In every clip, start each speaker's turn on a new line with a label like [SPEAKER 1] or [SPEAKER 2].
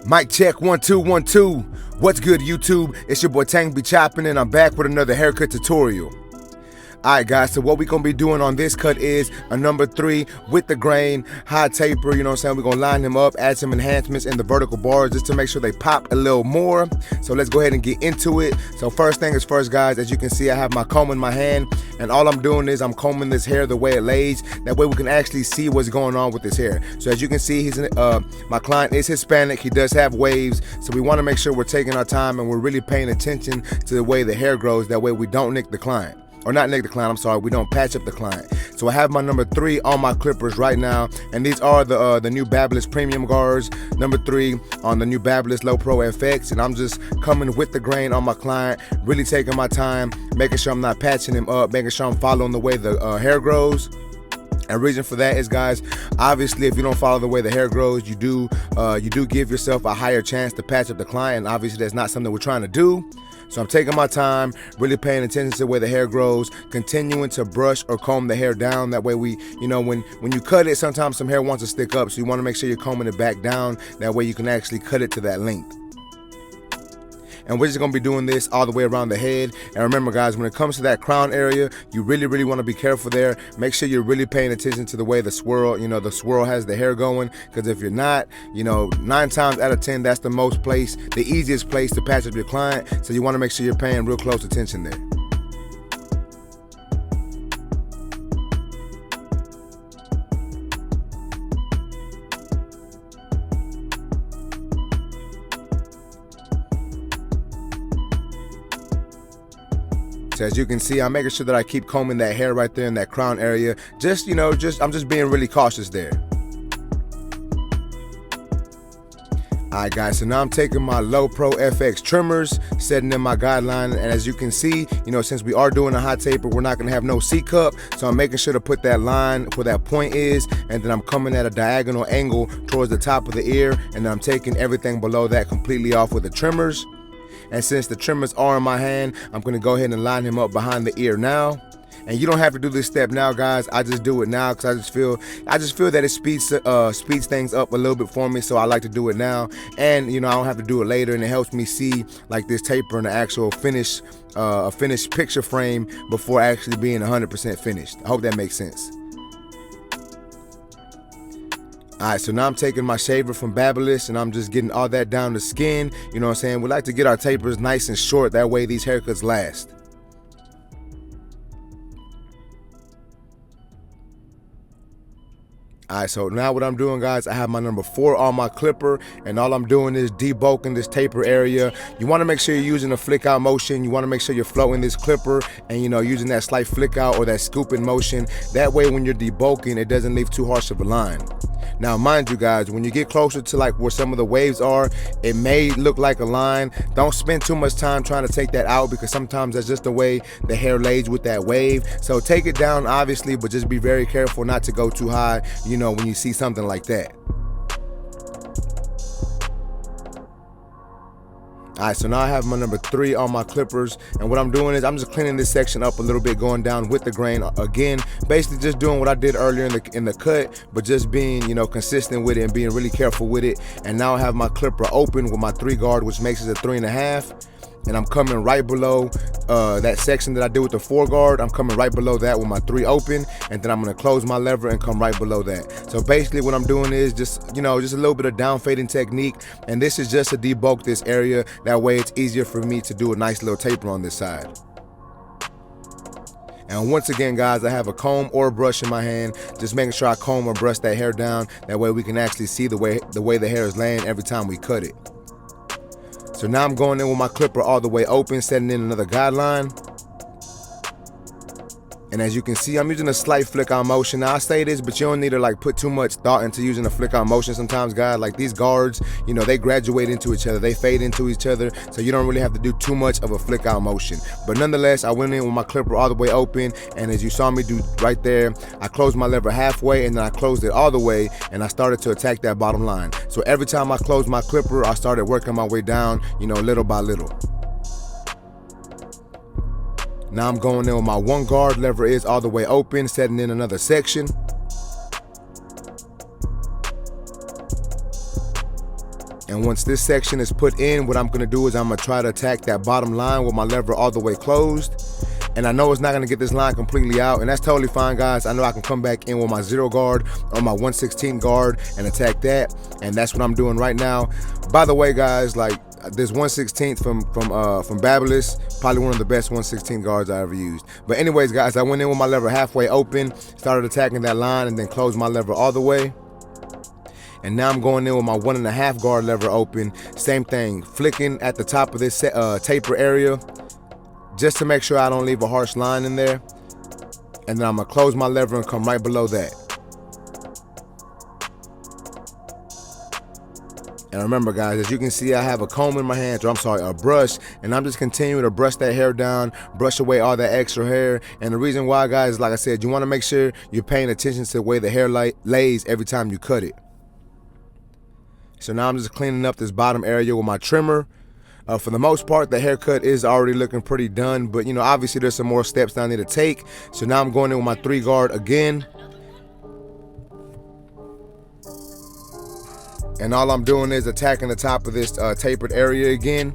[SPEAKER 1] Mic check 1 2 1 2. What's good, YouTube? It's your boy Tank be chopping, and I'm back with another haircut tutorial. Alright guys, so what we're gonna be doing on this cut is a number 3 with the grain, high taper, you know what I'm saying? We're gonna line them up, add some enhancements in the vertical bars just to make sure they pop a little more. So let's go ahead and get into it. So first thing is first, guys, as you can see, I have my comb in my hand, and all I'm doing is I'm combing this hair the way it lays. That way we can actually see what's going on with this hair. So as you can see, my client is Hispanic. He does have waves, so we wanna make sure we're taking our time and we're really paying attention to the way the hair grows. That way we don't nick the client. Or not nick the client, I'm sorry, we don't patch up the client. So I have my number 3 on my clippers right now, and these are the new Babyliss premium guards, number 3 on the new Babyliss Low Pro FX, and I'm just coming with the grain on my client, really taking my time, making sure I'm not patching him up, making sure I'm following the way the hair grows. And reason for that is, guys, obviously if you don't follow the way the hair grows, you do give yourself a higher chance to patch up the client, and obviously that's not something we're trying to do. So I'm taking my time, really paying attention to the way the hair grows, continuing to brush or comb the hair down. That way we, you know, when you cut it, sometimes some hair wants to stick up, so you want to make sure you're combing it back down. That way you can actually cut it to that length. And we're just gonna be doing this all the way around the head. And remember, guys, when it comes to that crown area, you really want to be careful there. Make sure you're really paying attention to the way the swirl, the swirl has the hair going. Because if you're not, 9 times out of 10, that's the easiest place to patch up your client. So you want to make sure you're paying real close attention there. So as you can see, I'm making sure that I keep combing that hair right there in that crown area. I'm just being really cautious there. Alright guys, so now I'm taking my Low Pro FX trimmers, setting in my guideline, and as you can see, since we are doing a hot taper, we're not gonna have no C cup, so I'm making sure to put that line where that point is, and then I'm coming at a diagonal angle towards the top of the ear, and then I'm taking everything below that completely off with the trimmers. And since the trimmers are in my hand, I'm gonna go ahead and line him up behind the ear now. And you don't have to do this step now, guys. I just do it now because I just feel that it speeds things up a little bit for me. So I like to do it now, and I don't have to do it later, and it helps me see like this taper in the actual finished picture frame before actually being 100% finished. I hope that makes sense. Alright, so now I'm taking my shaver from Babyliss and I'm just getting all that down the skin. You know what I'm saying? We like to get our tapers nice and short, that way these haircuts last. Alright, so now what I'm doing, guys, I have my number 4 on my clipper, and all I'm doing is debulking this taper area. You want to make sure you're using a flick out motion. You want to make sure you're floating this clipper and using that slight flick out or that scooping motion. That way when you're debulking, it doesn't leave too harsh of a line. Now mind you, guys, when you get closer to like where some of the waves are, it may look like a line. Don't spend too much time trying to take that out, because sometimes that's just the way the hair lays with that wave. So take it down, obviously, but just be very careful not to go too high, when you see something like that. Alright, so now I have my number 3 on my clippers, and what I'm doing is I'm just cleaning this section up a little bit, going down with the grain again, basically just doing what I did earlier in the cut, but just being consistent with it and being really careful with it. And now I have my clipper open with my 3 guard, which makes it a 3.5. And I'm coming right below that section that I did with the 4 guard. I'm coming right below that with my 3 open, and then I'm gonna close my lever and come right below that. So basically what I'm doing is just a little bit of down fading technique, and this is just to debulk this area. That way it's easier for me to do a nice little taper on this side. And once again, guys, I have a comb or a brush in my hand, just making sure I comb or brush that hair down. That way we can actually see the way the hair is laying every time we cut it. So now I'm going in with my clipper all the way open, setting in another guideline. And as you can see, I'm using a slight flick out motion. Now I say this, but you don't need to like put too much thought into using a flick out motion sometimes, guys. Like these guards, they graduate into each other, they fade into each other, so you don't really have to do too much of a flick out motion. But nonetheless, I went in with my clipper all the way open, and as you saw me do right there, I closed my lever halfway, and then I closed it all the way, and I started to attack that bottom line. So every time I closed my clipper, I started working my way down, little by little. Now I'm going in with my 1 guard, lever is all the way open, setting in another section. And once this section is put in, what I'm gonna do is I'm gonna try to attack that bottom line with my lever all the way closed. And I know it's not gonna get this line completely out, and that's totally fine, guys. I know I can come back in with my 0 guard or my 1/16 guard and attack that. And that's what I'm doing right now. By the way, guys, like this 1/16 from Babylus, probably one of the best 1/16 guards I ever used. But anyways, guys, I went in with my lever halfway open, started attacking that line, and then closed my lever all the way. And now I'm going in with my 1.5 guard lever open. Same thing, flicking at the top of this taper area, just to make sure I don't leave a harsh line in there. And then I'm gonna close my lever and come right below that. And remember, guys, as you can see, I have a comb in my hands, or I'm sorry, a brush, and I'm just continuing to brush that hair down, brush away all that extra hair. And the reason why, guys, like I said, you wanna make sure you're paying attention to the way the hair lays every time you cut it. So now I'm just cleaning up this bottom area with my trimmer. For the most part, the haircut is already looking pretty done, but you know, obviously there's some more steps that I need to take. So now I'm going in with my 3 guard again. And all I'm doing is attacking the top of this tapered area again.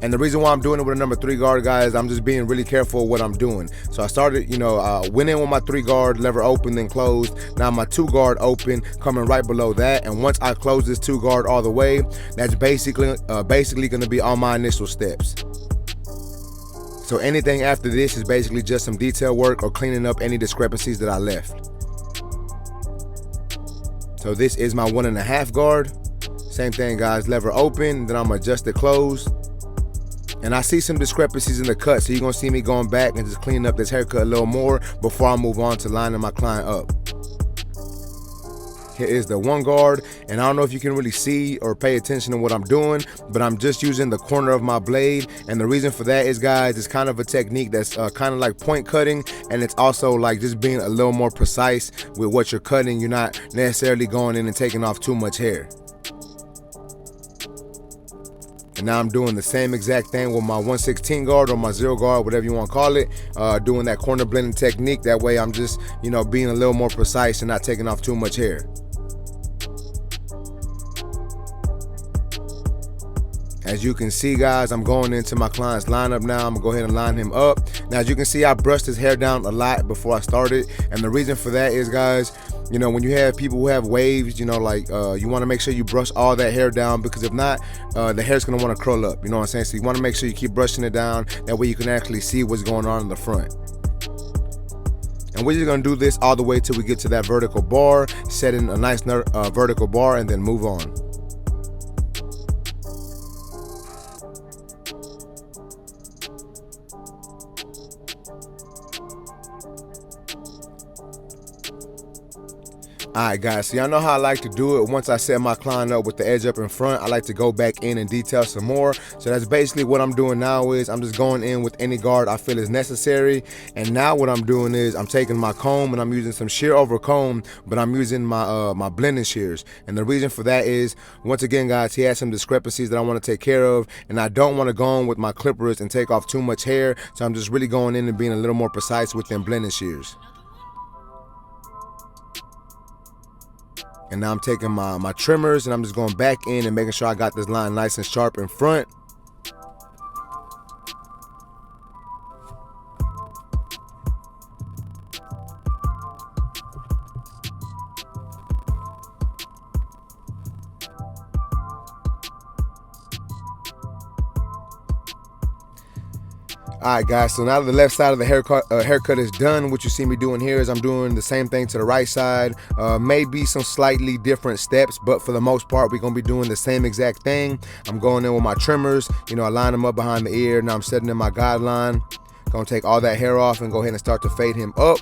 [SPEAKER 1] And the reason why I'm doing it with a number 3 guard, guys, I'm just being really careful with what I'm doing. So I started, went in with my 3 guard, lever open, then closed. Now my 2 guard open, coming right below that. And once I close this 2 guard all the way, that's basically gonna be all my initial steps. So anything after this is basically just some detail work or cleaning up any discrepancies that I left. So this is my 1.5 guard. Same thing, guys, lever open, then I'm gonna adjust it closed. And I see some discrepancies in the cut, so you're gonna see me going back and just cleaning up this haircut a little more before I move on to lining my client up. Here is the 1 guard, and I don't know if you can really see or pay attention to what I'm doing, but I'm just using the corner of my blade. And the reason for that is, guys, it's kind of a technique that's kind of like point cutting, and it's also like just being a little more precise with what you're cutting. You're not necessarily going in and taking off too much hair. And now I'm doing the same exact thing with my 1/16 guard or my 0 guard, whatever you want to call it, doing that corner blending technique. That way I'm just, being a little more precise and not taking off too much hair. As you can see, guys, I'm going into my client's lineup now. I'm gonna go ahead and line him up. Now, as you can see, I brushed his hair down a lot before I started. And the reason for that is, guys, when you have people who have waves, you wanna make sure you brush all that hair down, because if not, the hair's gonna wanna curl up, you know what I'm saying? So you wanna make sure you keep brushing it down. That way you can actually see what's going on in the front. And we're just gonna do this all the way till we get to that vertical bar, set in a nice vertical bar, and then move on. Alright, guys, so y'all know how I like to do it. Once I set my client up with the edge up in front, I like to go back in and detail some more. So that's basically what I'm doing now. Is I'm just going in with any guard I feel is necessary. And now what I'm doing is I'm taking my comb and I'm using some shear over comb, but I'm using my my blending shears. And the reason for that is, once again, guys, he has some discrepancies that I want to take care of, and I don't want to go in with my clippers and take off too much hair. So I'm just really going in and being a little more precise with them blending shears. And now I'm taking my trimmers and I'm just going back in and making sure I got this line nice and sharp in front. Alright, guys, so now that the left side of the haircut is done, what you see me doing here is I'm doing the same thing to the right side. Maybe some slightly different steps, but for the most part, we're going to be doing the same exact thing. I'm going in with my trimmers, I line them up behind the ear. Now I'm setting in my guideline. Going to take all that hair off and go ahead and start to fade him up.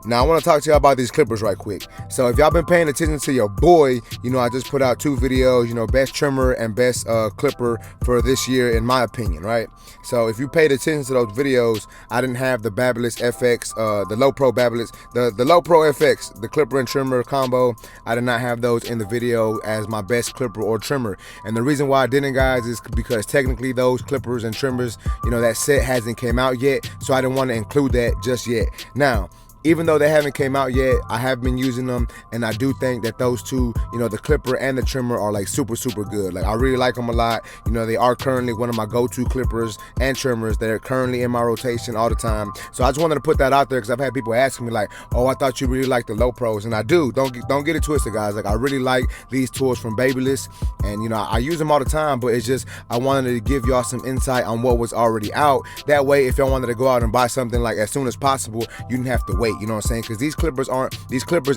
[SPEAKER 1] Now I want to talk to y'all about these clippers right quick. So if y'all been paying attention to your boy, I just put out 2 videos, best trimmer and best clipper for this year, in my opinion, right? So if you paid attention to those videos, I didn't have the Babylus FX, the Low Pro Babylus, the Low Pro FX, the clipper and trimmer combo. I did not have those in the video as my best clipper or trimmer. And the reason why I didn't, guys, is because technically those clippers and trimmers, that set hasn't came out yet. So I didn't want to include that just yet. Now, Even though they haven't came out yet, I have been using them, and I do think that those two, the clipper and the trimmer, are like super good. Like, I really like them a lot. They are currently one of my go-to clippers and trimmers. They're currently in my rotation all the time. So I just wanted to put that out there because I've had people asking me like, oh, I thought you really liked the low pros, and I do. Don't get it twisted, guys. Like, I really like these tools from Babyliss, and I use them all the time, but it's just I wanted to give y'all some insight on what was already out. That way, if y'all wanted to go out and buy something like as soon as possible, you didn't have to wait. You know what I'm saying? Because these clippers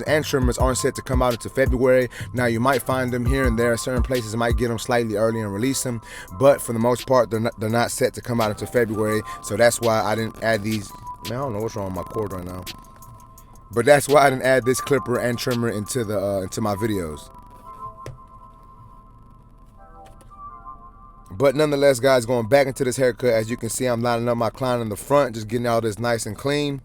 [SPEAKER 1] and trimmers aren't set to come out until February. Now, you might find them here and there. Certain places might get them slightly early and release them, but for the most part, they're not set to come out until February. So that's why I didn't add these. Man, I don't know what's wrong with my cord right now, but that's why I didn't add this clipper and trimmer into my videos. But nonetheless, guys, going back into this haircut, as you can see, I'm lining up my client in the front, just getting all this nice and clean.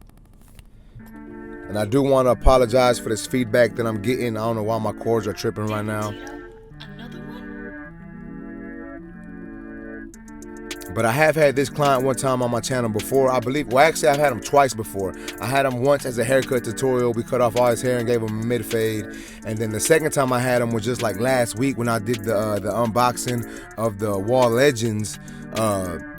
[SPEAKER 1] And I do want to apologize for this feedback that I'm getting. I don't know why my cords are tripping right now. But I have had this client one time on my channel before, I believe. Well, actually, I've had him twice before. I had him once as a haircut tutorial. We cut off all his hair and gave him a mid fade. And then the second time I had him was just like last week when I did the unboxing of the Wall Legends.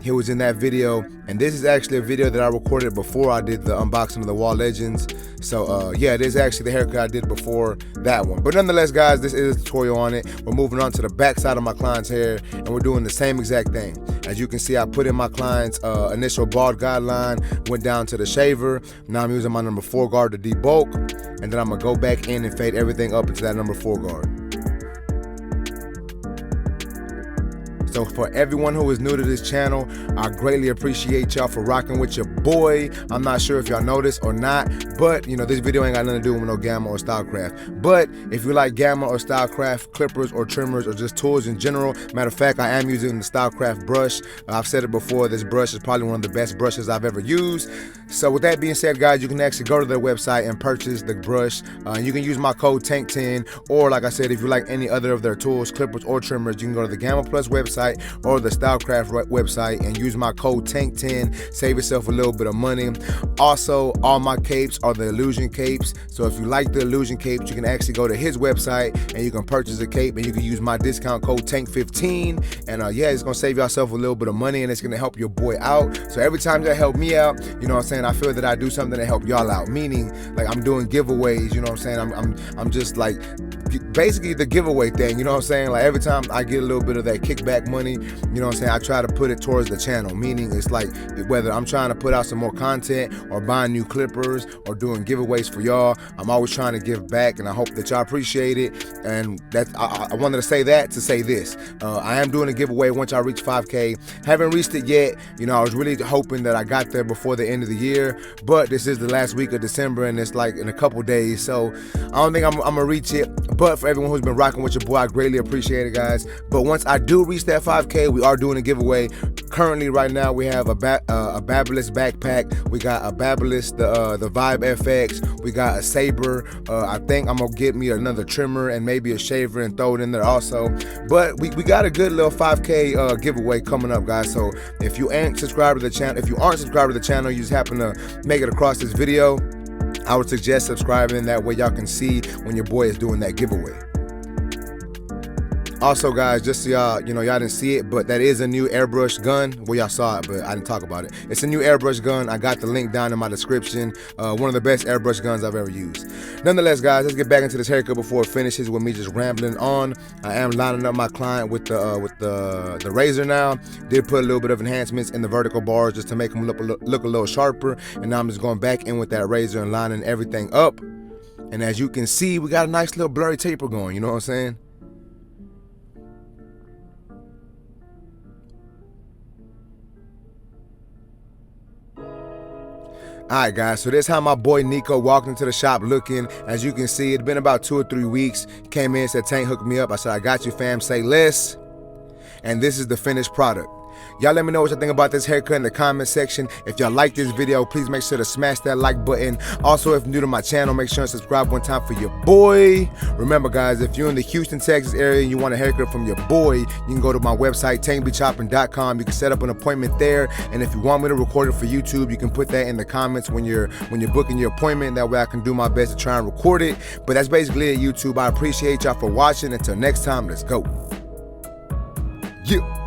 [SPEAKER 1] He was in that video, and this is actually a video that I recorded before I did the unboxing of the Wall Legends. So yeah, this is actually the haircut I did before that one. But nonetheless, guys, this is a tutorial on it. We're moving on to the back side of my client's hair, and we're doing the same exact thing. As you can see, I put in my client's initial bald guideline, went down to the shaver. Now I'm using my number 4 guard to debulk, and then I'm gonna go back in and fade everything up into that number 4 guard. So for everyone who is new to this channel, I greatly appreciate y'all for rocking with your boy. I'm not sure if y'all noticed or not, but this video ain't got nothing to do with no Gamma or Stylecraft. But if you like Gamma or Stylecraft clippers or trimmers or just tools in general, matter of fact, I am using the Stylecraft brush. I've said it before, this brush is probably one of the best brushes I've ever used. So with that being said, guys, you can actually go to their website and purchase the brush. And you can use my code TANK10, or like I said, if you like any other of their tools, clippers or trimmers, you can go to the Gamma Plus website or the Stylecraft website and use my code TANK10. Save yourself a little bit of money. Also, all my capes are the illusion capes. So if you like the illusion capes, you can actually go to his website and you can purchase a cape, and you can use my discount code TANK15. And yeah, it's gonna save yourself a little bit of money, and it's gonna help your boy out. So every time that help me out, you know what I'm saying, I feel that I do something to help y'all out. Meaning, like, I'm doing giveaways, you know what I'm saying? I'm just like basically the giveaway thing, you know what I'm saying? Like, every time I get a little bit of that kickback money, you know what I'm saying, I try to put it towards the channel. Meaning, it's like whether I'm trying to put out some more content or buying new clippers or doing giveaways for y'all, I'm always trying to give back, and I hope that y'all appreciate it. And that's I wanted to say that to say this. I am doing a giveaway once I reach 5K. Haven't reached it yet. I was really hoping that I got there before the end of the year, but this is the last week of December, and it's like in a couple days, so I don't think I'm gonna reach it. But for everyone who's been rocking with your boy, I greatly appreciate it, guys. But once I do reach that 5K, we are doing a giveaway. Currently, right now, we have a Babyliss backpack. We got a Babyliss, the Vibe FX. We got a Saber. I think I'm gonna get me another trimmer and maybe a shaver and throw it in there also. But we got a good little 5K giveaway coming up, guys. So if you ain't subscribed to the channel, if you aren't subscribed to the channel, you just happen to make it across this video, I would suggest subscribing. That way y'all can see when your boy is doing that giveaway. Also, guys, just so y'all didn't see it, but that is a new airbrush gun. Well, y'all saw it, but I didn't talk about it. It's a new airbrush gun. I got the link down in my description. One of the best airbrush guns I've ever used. Nonetheless, guys, let's get back into this haircut before it finishes with me just rambling on. I am lining up my client with the razor now. Did put a little bit of enhancements in the vertical bars just to make them look a little sharper. And now I'm just going back in with that razor and lining everything up. And as you can see, we got a nice little blurry taper going. You know what I'm saying? Alright, guys, so this is how my boy Nico walked into the shop looking. As you can see, it's been about 2 or 3 weeks. Came in, said, Tank, hook me up. I said, I got you, fam, say less. And this is the finished product. Y'all let me know what you think about this haircut in the comment section. If y'all like this video, please make sure to smash that like button. Also, if you're new to my channel, make sure and subscribe one time for your boy. Remember guys, if you're in the Houston, Texas area and you want a haircut from your boy, you can go to my website, tangbychopping.com. You can set up an appointment there. And if you want me to record it for YouTube, you can put that in the comments when you're booking your appointment. That way I can do my best to try and record it. But that's basically it, YouTube. I appreciate y'all for watching. Until next time, let's go. Yeah.